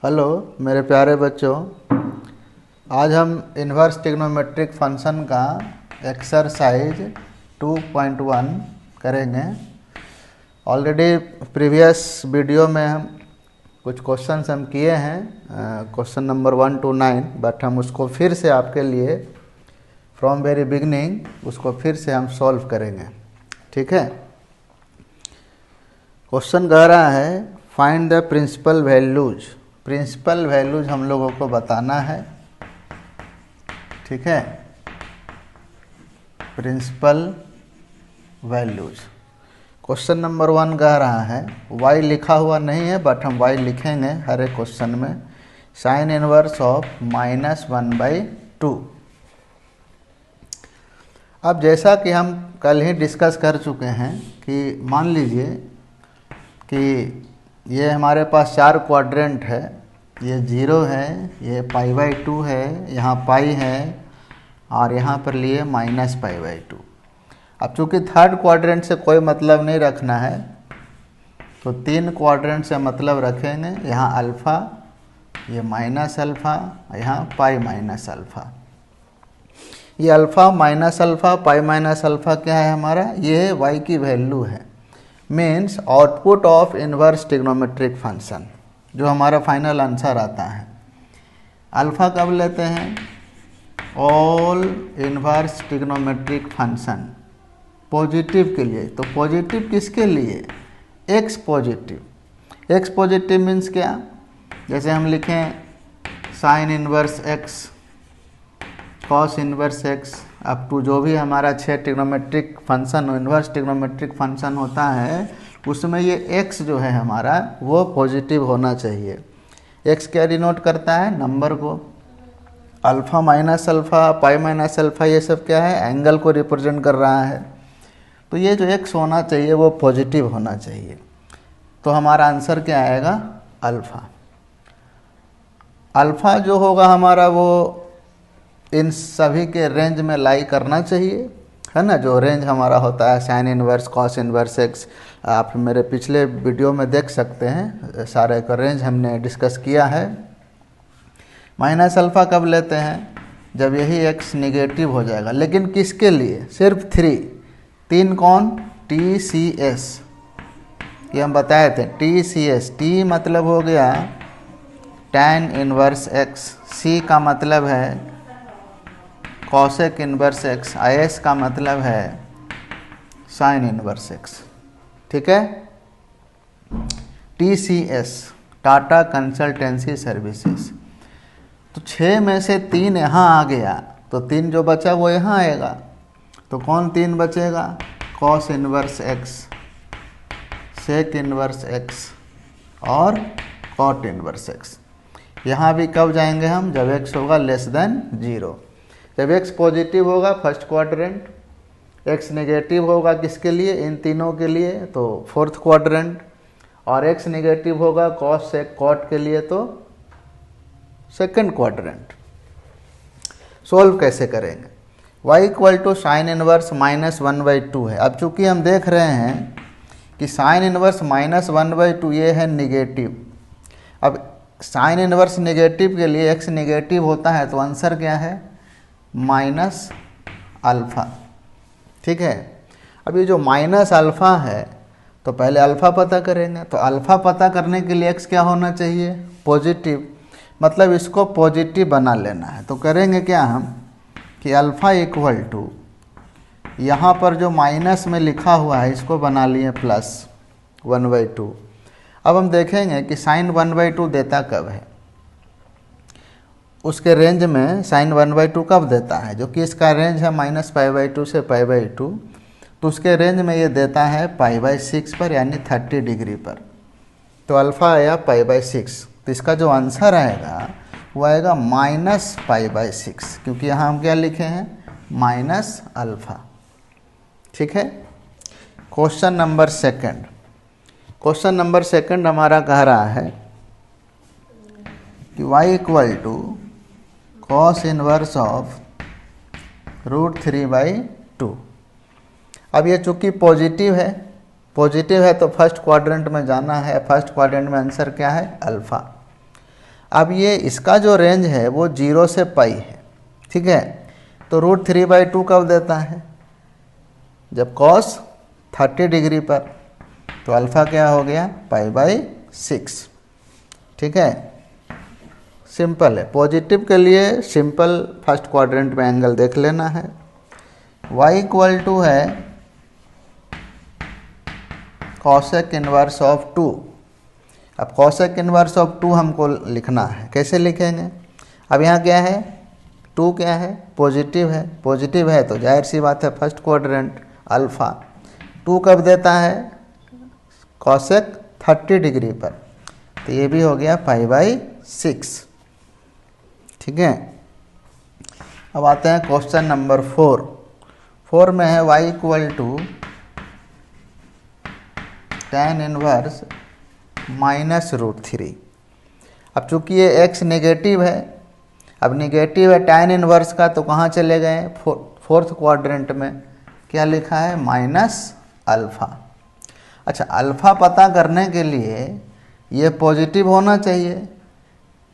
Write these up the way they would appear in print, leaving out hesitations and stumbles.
Hello मेरे प्यारे बच्चों, आज हम इन्वर्स ट्रिग्नोमेट्रिक फंक्शन का एक्सरसाइज 2.1 करेंगे। ऑलरेडी प्रीवियस वीडियो में हम कुछ क्वेश्चंस हम किए हैं, क्वेश्चन नंबर 1 to 9, बट हम उसको फिर से आपके लिए फ्रॉम वेरी बिगनिंग उसको फिर से हम सॉल्व करेंगे। ठीक है। क्वेश्चन कह रहा है find the principal values. Principal values हम लोगों को बताना है। ठीक है, प्रिंसिपल वैल्यूज। क्वेश्चन नंबर 1 कह रहा है y लिखा हुआ नहीं है, बट हम y लिखेंगे हर एक क्वेश्चन में। Sine inverse of -1/2। अब जैसा कि हम कल ही डिस्कस कर चुके हैं कि मान लीजिए कि ये हमारे पास 4 क्वाड्रेंट है, ये 0 है, ये π/2 है, यहाँ पाई है और यहाँ पर लिए -π/2। अब चूँकि थर्ड क्वाड्रेंट से कोई मतलब नहीं रखना है तो 3 क्वाड्रेंट से मतलब रखेंगे। यहाँ अल्फ़ा, ये -अल्फ़ा, यहाँ π-अल्फ़ा। ये अल्फ़ा माइनस अल्फ़ा π-अल्फ़ा क्या है हमारा? ये y की वैल्यू है, means output of inverse trigonometric function, जो हमारा फाइनल आंसर आता है। अल्फ़ा कब लेते हैं? All inverse trigonometric function positive के लिए। तो पॉजिटिव किसके लिए? X positive. X positive means क्या? जैसे हम लिखें sine inverse x, cos inverse x, up to जो भी हमारा 6 trigonometric function inverse trigonometric function होता है, उसमें ये x जो है हमारा वो पॉजिटिव होना चाहिए। x क्या डिनोट करता है? नंबर को। अल्फ़ा माइनस अल्फ़ा π-अल्फ़ा ये सब क्या है? एंगल को रिप्रेजेंट कर रहा है। तो ये जो x होना चाहिए वो पॉजिटिव होना चाहिए। तो हमारा आंसर क्या आएगा? अल्फ़ा। अल्फ़ा जो होगा हमारा वो इन सभी के रेंज में लाई करना चाहिए, है ना। जो रेंज हमारा होता है sine inverse, cos inverse x, आप मेरे पिछले वीडियो में देख सकते हैं, सारे का रेंज हमने डिस्कस किया है। माइनस अल्फ़ा कब लेते हैं? जब यही एक्स निगेटिव हो जाएगा। लेकिन किसके लिए? सिर्फ 3 कौन? TCS, ये हम बताए थे। TCS, T मतलब हो गया tan इनवर्स एक्स, C का मतलब है कॉसेक इनवर्स एक्स, IS का मतलब है साइन इनवर्स एक्स। ठीक है। TCS, Tata consultancy services. तो 6 में से 3 यहाँ आ गया, तो 3 जो बचा वो यहाँ आएगा। तो कौन 3 बचेगा? Cos inverse x, sec inverse x और कॉट इनवर्स एक्स। यहाँ भी कब जाएंगे हम? जब x होगा <0। जब x पॉजिटिव होगा फर्स्ट क्वाड्रेंट, x नेगेटिव होगा किसके लिए? इन तीनों के लिए, तो फोर्थ क्वाड्रेंट, और x नेगेटिव होगा कॉस से कॉट के लिए, तो सेकंड क्वाड्रेंट। सोल्व कैसे करेंगे? y equal to sine inverse -1/2 है। अब चूंकि हम देख रहे हैं कि साइन इनवर्स -1/2 ये है निगेटिव। अब साइन इनवर्स नेगेटिव के लिए x नेगेटिव होता है, तो आंसर क्या है? -अल्फ़ा। ठीक है। अब ये जो -अल्फ़ा है, तो पहले अल्फ़ा पता करेंगे। तो अल्फ़ा पता करने के लिए x क्या होना चाहिए? पॉजिटिव। मतलब इसको पॉजिटिव बना लेना है। तो करेंगे क्या हम कि अल्फ़ा इक्वल टू, यहाँ पर जो माइनस में लिखा हुआ है इसको बना लिए +1/2। अब हम देखेंगे कि साइन 1/2 देता कब है, उसके रेंज में साइन 1/2 कब देता है, जो कि इसका रेंज है -π/2 से π/2, तो उसके रेंज में ये देता है π/6 पर, यानी 30 डिग्री पर। तो अल्फ़ा आया π/6, तो इसका जो आंसर आएगा वो आएगा -π/6, क्योंकि यहाँ हम क्या लिखे हैं? -अल्फ़ा। ठीक है। Question number 2। क्वेश्चन नंबर 2 हमारा कह रहा है कि y equal to cos inverse of √3/2। अब ये चूँकि पॉजिटिव है तो फर्स्ट क्वाड्रेंट में जाना है। फर्स्ट क्वाड्रेंट में आंसर क्या है? अल्फ़ा। अब ये इसका जो रेंज है वो 0 से पाई है, ठीक है। तो √3/2 कब देता है? जब कॉस 30 डिग्री पर, तो अल्फ़ा क्या हो गया? π/6, ठीक है। सिंपल है। पॉजिटिव के लिए सिंपल फर्स्ट क्वाड्रेंट में एंगल देख लेना है। y = है कॉसेक इनवर्स ऑफ 2। अब कॉसेक इनवर्स ऑफ 2 हमको लिखना है, कैसे लिखेंगे? अब यहाँ क्या है? 2 क्या है? पॉजिटिव है। पॉजिटिव है तो जाहिर सी बात है फर्स्ट क्वाड्रेंट अल्फ़ा। 2 कब देता है? कॉसेक 30 डिग्री पर, तो ये भी हो गया π/6, ठीक है। अब आते हैं क्वेश्चन नंबर 4 में है y = tan इनवर्स -√3। अब चूंकि ये x नेगेटिव है, अब नेगेटिव है tan इनवर्स का, तो कहाँ चले गए? फोर्थ क्वाड्रेंट में। क्या लिखा है? -α। अच्छा, अल्फ़ा पता करने के लिए ये पॉजिटिव होना चाहिए,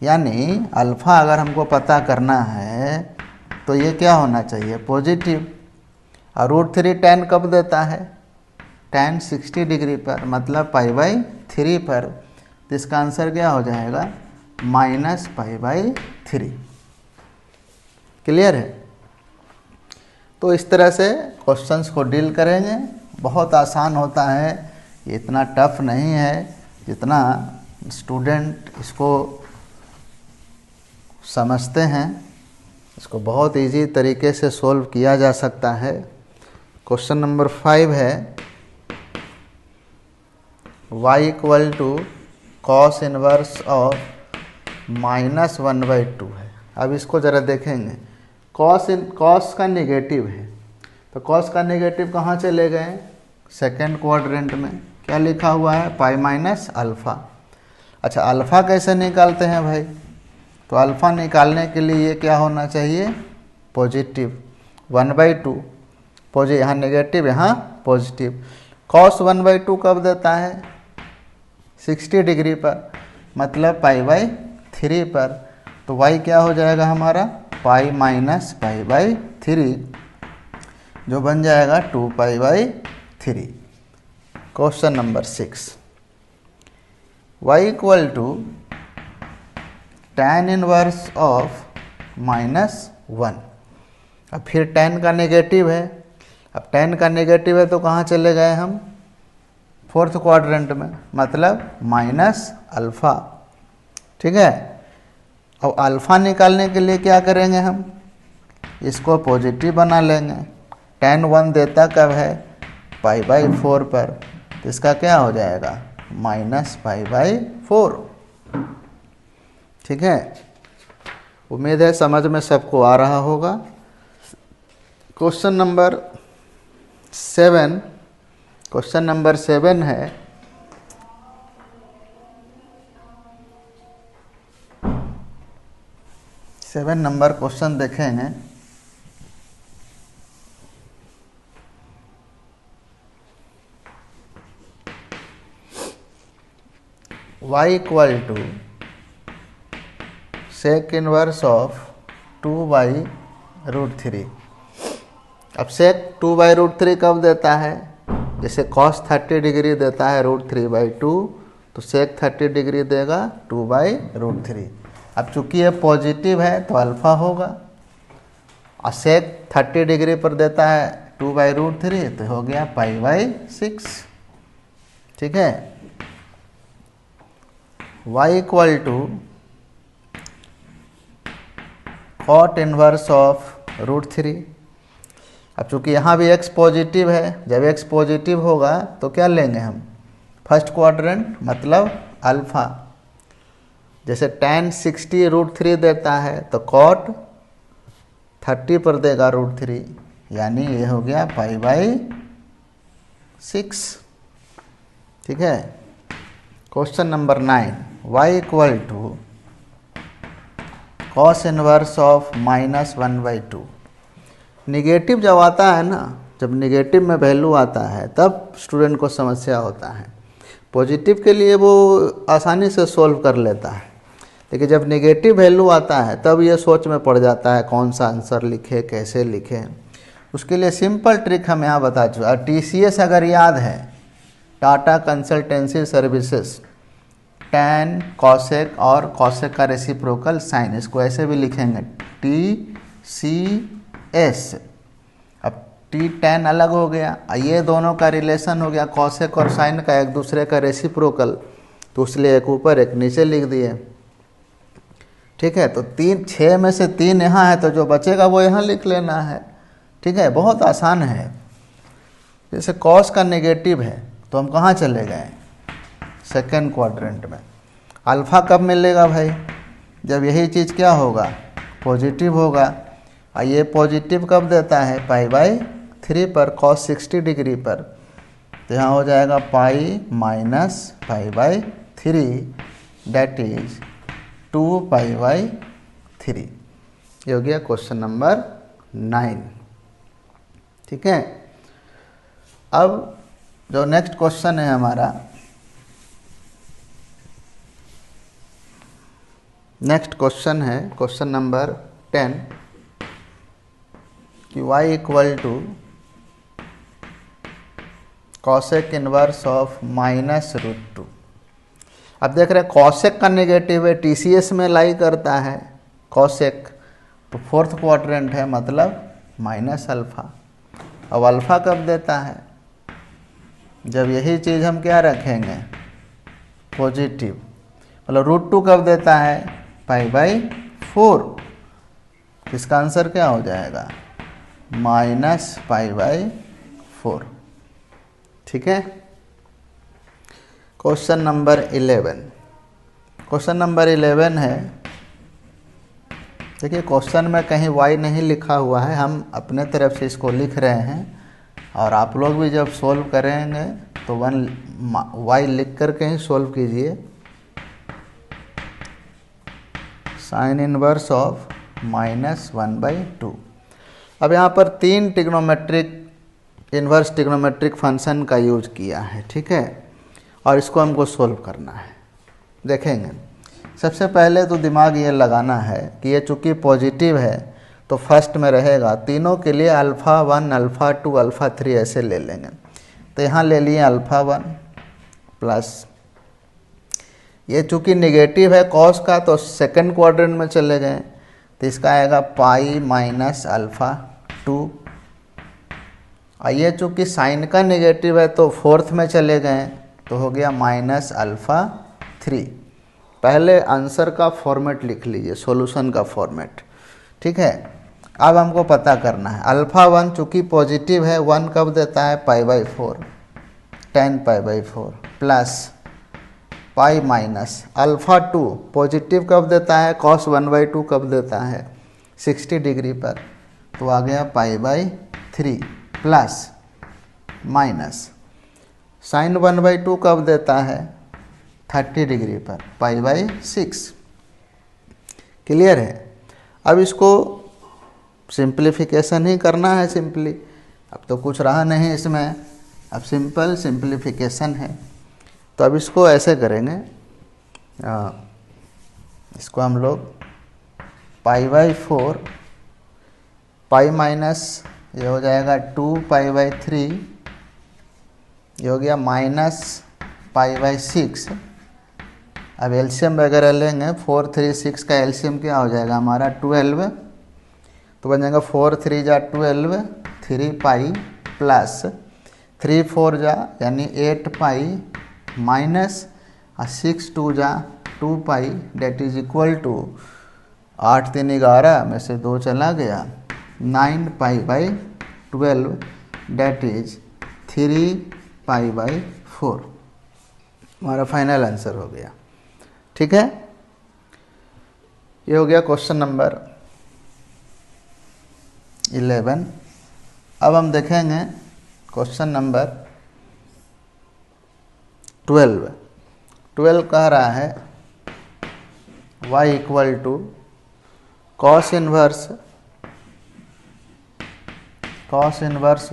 यानी अल्फ़ा अगर हमको पता करना है तो ये क्या होना चाहिए? पॉजिटिव। और √3 tan कब देता है? tan 60 डिग्री पर, मतलब π/3 पर। तो इसका आंसर क्या हो जाएगा? -π/3। क्लियर है? तो इस तरह से क्वेश्चंस को डील करेंगे। बहुत आसान होता है, ये इतना टफ नहीं है जितना स्टूडेंट इसको समझते हैं। इसको बहुत इजी तरीके से सॉल्व किया जा सकता है। क्वेश्चन नंबर 5 है y = cos इनवर्स ऑफ -1/2 है। अब इसको ज़रा देखेंगे। कॉस का नेगेटिव है, तो कॉस का नेगेटिव कहाँ चले गए? सेकेंड क्वाड्रेंट में। क्या लिखा हुआ है? π-α। अच्छा, अल्फ़ा कैसे निकालते हैं भाई? तो अल्फ़ा निकालने के लिए ये क्या होना चाहिए? पॉजिटिव। 1/2 यहाँ नेगेटिव, यहाँ पॉजिटिव। cos 1/2 कब देता है? 60 डिग्री पर, मतलब π/3 पर। तो y क्या हो जाएगा हमारा? π-π/3, जो बन जाएगा 2π/3। Question number 6 y = tan inverse of -1। अब फिर tan का नेगेटिव है। अब tan का नेगेटिव है तो कहाँ चले गए हम? फोर्थ क्वाड्रेंट में, मतलब -α, ठीक है। अब अल्फ़ा निकालने के लिए क्या करेंगे हम? इसको पॉजिटिव बना लेंगे। tan 1 देता कब है? π/4 पर, तो इसका क्या हो जाएगा? -π/4, ठीक है। उम्मीद है समझ में सबको आ रहा होगा। क्वेश्चन नंबर 7 है सेवन नंबर क्वेश्चन देखेंगे। y = sec inverse of 2/√3। अब sec 2/√3 कब देता है? जैसे cos 30 डिग्री देता है √3/2, तो sec 30 डिग्री देगा 2/√3। अब चूंकि ये पॉजिटिव है तो अल्फ़ा होगा, और sec 30 डिग्री पर देता है 2/√3, तो हो गया π/6, ठीक है। y = cot inverse of √3। अब चूंकि यहाँ भी x पॉजिटिव है, जब x पॉजिटिव होगा तो क्या लेंगे हम? फर्स्ट क्वाड्रेंट, मतलब अल्फ़ा। जैसे tan 60 √3 देता है तो cot 30 पर देगा √3, यानी ये हो गया π/6, ठीक है। Question number 9 y = cos inverse of -1/2। Negative जब आता है ना, जब निगेटिव में वैल्यू आता है तब स्टूडेंट को समस्या होता है। पॉजिटिव के लिए वो आसानी से सॉल्व कर लेता है, लेकिन जब नेगेटिव वैल्यू आता है तब ये सोच में पड़ जाता है कौन सा आंसर लिखे, कैसे लिखें। उसके लिए सिंपल ट्रिक हम यहाँ बता चुके। और TCS अगर याद है, Tata consultancy services, tan, cosec और कॉसेक का रेसिप्रोकल साइन, इसको ऐसे भी लिखेंगे TCS। अब T tan अलग हो गया, ये दोनों का रिलेशन हो गया कॉसेक और साइन का एक दूसरे का रेसिप्रोकल, तो इसलिए एक ऊपर एक नीचे लिख दिए। ठीक है, तो 6 में से 3 यहाँ है, तो जो बचेगा वो यहाँ लिख लेना है। ठीक है, बहुत आसान है। जैसे कॉस का नेगेटिव है तो हम कहाँ चले गए, सेकेंड क्वाड्रेंट में। अल्फ़ा कब मिलेगा भाई, जब यही चीज़ क्या होगा, पॉजिटिव होगा। और ये पॉजिटिव कब देता है, π/3 पर, cos 60 डिग्री पर। तो यहाँ हो जाएगा पाई माइनस π/3, डेट इज 2π/3। ये हो गया क्वेश्चन नंबर 9। ठीक है, अब जो नेक्स्ट क्वेश्चन है हमारा, नेक्स्ट क्वेश्चन है क्वेश्चन नंबर 10 कि y equal to cosec inverse of -√2। अब देख रहे हैं कॉसेक का नेगेटिव है, TCS में लाई करता है कॉसेक, तो फोर्थ क्वाड्रेंट है, मतलब -α। अब अल्फ़ा कब देता है, जब यही चीज़ हम क्या रखेंगे, पॉजिटिव। मतलब √2 कब देता है, π/4। इसका आंसर क्या हो जाएगा, -π/4। ठीक है, क्वेश्चन नंबर 11। क्वेश्चन नंबर 11 है, देखिए क्वेश्चन में कहीं y नहीं लिखा हुआ है, हम अपने तरफ से इसको लिख रहे हैं। और आप लोग भी जब सोल्व करेंगे तो y लिख करके ही सोल्व कीजिए। Sine inverse of -1/2। अब यहाँ पर 3 ट्रिग्नोमेट्रिक इन्वर्स ट्रिग्नोमेट्रिक फंक्शन का यूज किया है। ठीक है, और इसको हमको सोल्व करना है। देखेंगे, सबसे पहले तो दिमाग ये लगाना है कि ये चूँकि पॉजिटिव है तो फर्स्ट में रहेगा, तीनों के लिए α1, α2, α3 ऐसे ले लेंगे। तो यहाँ ले लिए α1 प्लस, ये चूँकि नेगेटिव है कॉस का तो सेकंड क्वाड्रेंट में चले गए, तो इसका आएगा पाई माइनस α2। और ये चूँकि साइन का नेगेटिव है तो फोर्थ में चले गए, तो हो गया -α3। पहले आंसर का फॉर्मेट लिख लीजिए, सॉल्यूशन का फॉर्मेट। ठीक है, अब हमको पता करना है α1 चूँकि पॉजिटिव है, 1 कब देता है, π/4, tan π/4 plus pi minus α2 positive कब देता है, cos 1/2 कब देता है, 60 डिग्री पर, तो आ गया π/3 प्लस माइनस साइन 1/2 कब देता है, 30 डिग्री पर, π/6। क्लियर है। अब इसको सिंप्लीफिकेशन ही करना है सिंपली, अब तो कुछ रहा नहीं इसमें, अब सिंपल सिंप्लीफिकेशन है। तो अब इसको ऐसे करेंगे, इसको हम लोग π/4, पाई माइनस ये हो जाएगा 2π/3, ये हो गया -π/6। अब एलसीएम वगैरह लेंगे, 4, 3, 6 का एलसीएम क्या हो जाएगा हमारा 12, तो बन जाएगा 4, 3 जा 12, 3 पाई प्लस 3, 4 जा यानी 8 पाई माइनस 6, 2 जा 2 पाई, डेट इज इक्वल टू 8, 3, 11 में से 2 चला गया, 9π/12, डेट इज 3π/4। हमारा फाइनल आंसर हो गया। ठीक है, ये हो गया क्वेश्चन नंबर 11। अब हम देखेंगे क्वेश्चन नंबर 12। 12 कह रहा है y equal to cos inverse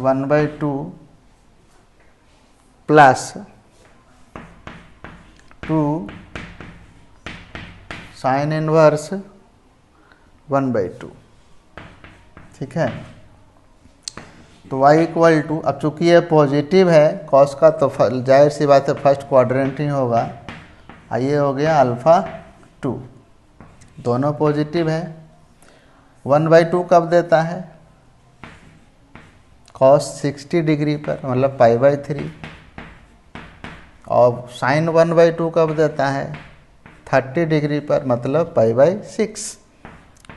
1/2 plus 2 sine inverse 1/2। ठीक है, तो y इक्वल टू, अब चूंकि ये पॉजिटिव है कॉस का तो जाहिर सी बात है फर्स्ट क्वाड्रेंट ही होगा। ये हो गया अल्फ़ा 2, दोनों पॉजिटिव है। 1/2 कब देता है? कॉस 60 डिग्री पर, मतलब π/3। और साइन 1/2 कब देता है? 30 डिग्री पर, मतलब π/6।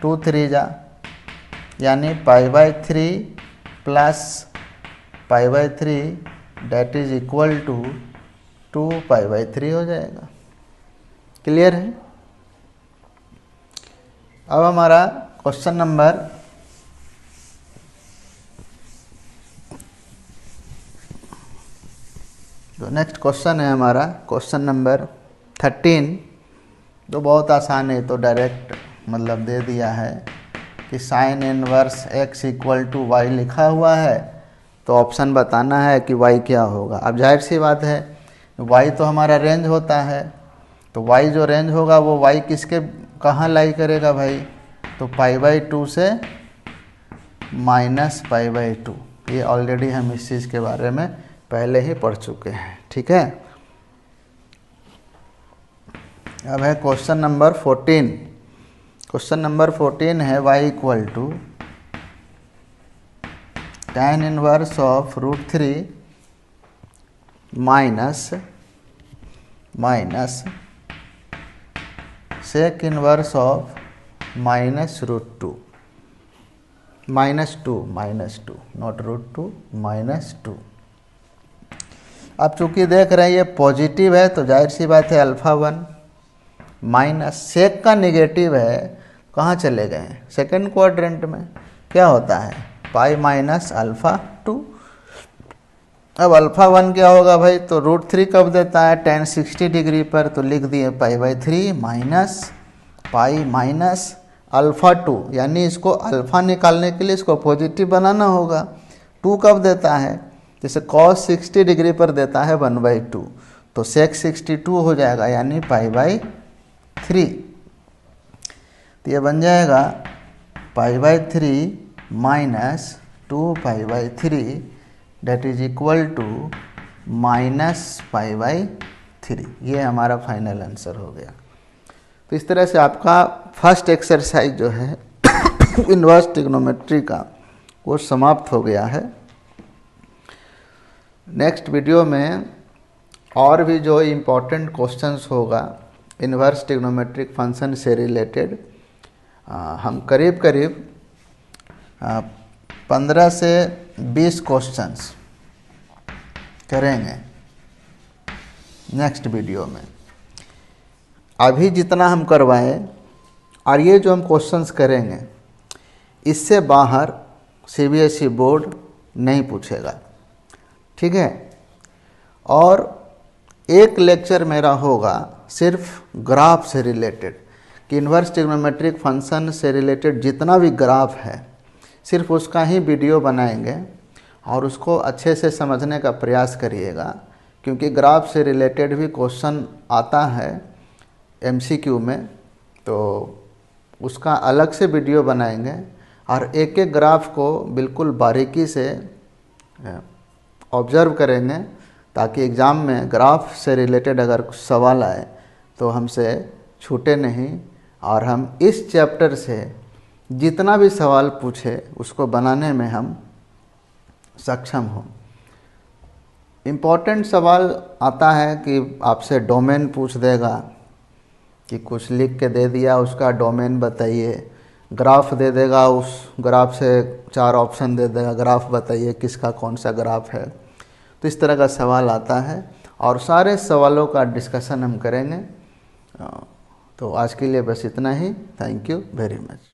2 3 जा, यानी π/3 plus π/3 that is equal to 2π/3 हो जाएगा। क्लियर है? अब हमारा क्वेश्चन नंबर जो नेक्स्ट क्वेश्चन है हमारा, क्वेश्चन नंबर 13, तो बहुत आसान है, तो डायरेक्ट मतलब दे दिया है कि sine inverse x equal to y लिखा हुआ है, तो ऑप्शन बताना है कि y क्या होगा। अब जाहिर सी बात है y तो हमारा रेंज होता है, तो y जो रेंज होगा वो y किसके कहाँ लाई करेगा भाई? तो π/2 से -π/2। ये ऑलरेडी हम इस चीज़ के बारे में पहले ही पढ़ चुके हैं। ठीक है, अब है क्वेश्चन नंबर 14। क्वेश्चन नंबर 14 है y equal to tan inverse of √3 minus sec inverse of -√2 -2 not √2 -2। अब चूंकि देख रहे हैं ये पॉजिटिव है तो जाहिर सी बात है अल्फ़ा 1 माइनस सेक का निगेटिव है, कहाँ चले गए हैं? सेकंड क्वाड्रेंट में। क्या होता है? Pi minus alpha 2। अब अल्फ़ा 1 क्या होगा भाई? तो √3 कब देता है? tan 60 डिग्री पर, तो लिख दिए π/3 माइनस पाई माइनस अल्फ़ा 2, यानी इसको अल्फ़ा निकालने के लिए इसको पॉजिटिव बनाना होगा। 2 कब देता है? जैसे cos 60 डिग्री पर देता है 1/2, तो sec 62 हो जाएगा, यानी π/3। तो ये बन जाएगा π/3 minus 2π/3 that is equal to -π/3। ये हमारा फाइनल आंसर हो गया। तो इस तरह से आपका फर्स्ट एक्सरसाइज जो है इन्वर्स ट्रिग्नोमेट्री का वो समाप्त हो गया है। नेक्स्ट वीडियो में और भी जो इम्पोर्टेंट क्वेश्चंस होगा इन्वर्स ट्रिग्नोमेट्रिक फंक्शन से रिलेटेड, हम करीब करीब 15 से 20 क्वेश्चंस करेंगे नेक्स्ट वीडियो में। अभी जितना हम करवाएं और ये जो हम क्वेश्चंस करेंगे इससे बाहर CBSE बोर्ड नहीं पूछेगा। ठीक है, और एक लेक्चर मेरा होगा सिर्फ ग्राफ से रिलेटेड, कि इन्वर्स ट्रिग्नोमेट्रिक फंक्शन से रिलेटेड जितना भी ग्राफ है सिर्फ उसका ही वीडियो बनाएंगे और उसको अच्छे से समझने का प्रयास करिएगा, क्योंकि ग्राफ से रिलेटेड भी क्वेश्चन आता है MCQ में, तो उसका अलग से वीडियो बनाएंगे और एक एक ग्राफ को बिल्कुल बारीकी से ऑब्जर्व करेंगे, ताकि एग्ज़ाम में ग्राफ से रिलेटेड अगर कुछ सवाल आए तो हमसे छूटे नहीं, और हम इस चैप्टर से जितना भी सवाल पूछे उसको बनाने में हम सक्षम हों। इम्पोर्टेंट सवाल आता है कि आपसे डोमेन पूछ देगा, कि कुछ लिख के दे दिया उसका डोमेन बताइए, ग्राफ दे देगा, उस ग्राफ से 4 ऑप्शन दे देगा, ग्राफ बताइए किसका कौन सा ग्राफ है। तो इस तरह का सवाल आता है और सारे सवालों का डिस्कशन हम करेंगे। तो आज के लिए बस इतना ही। Thank you very much.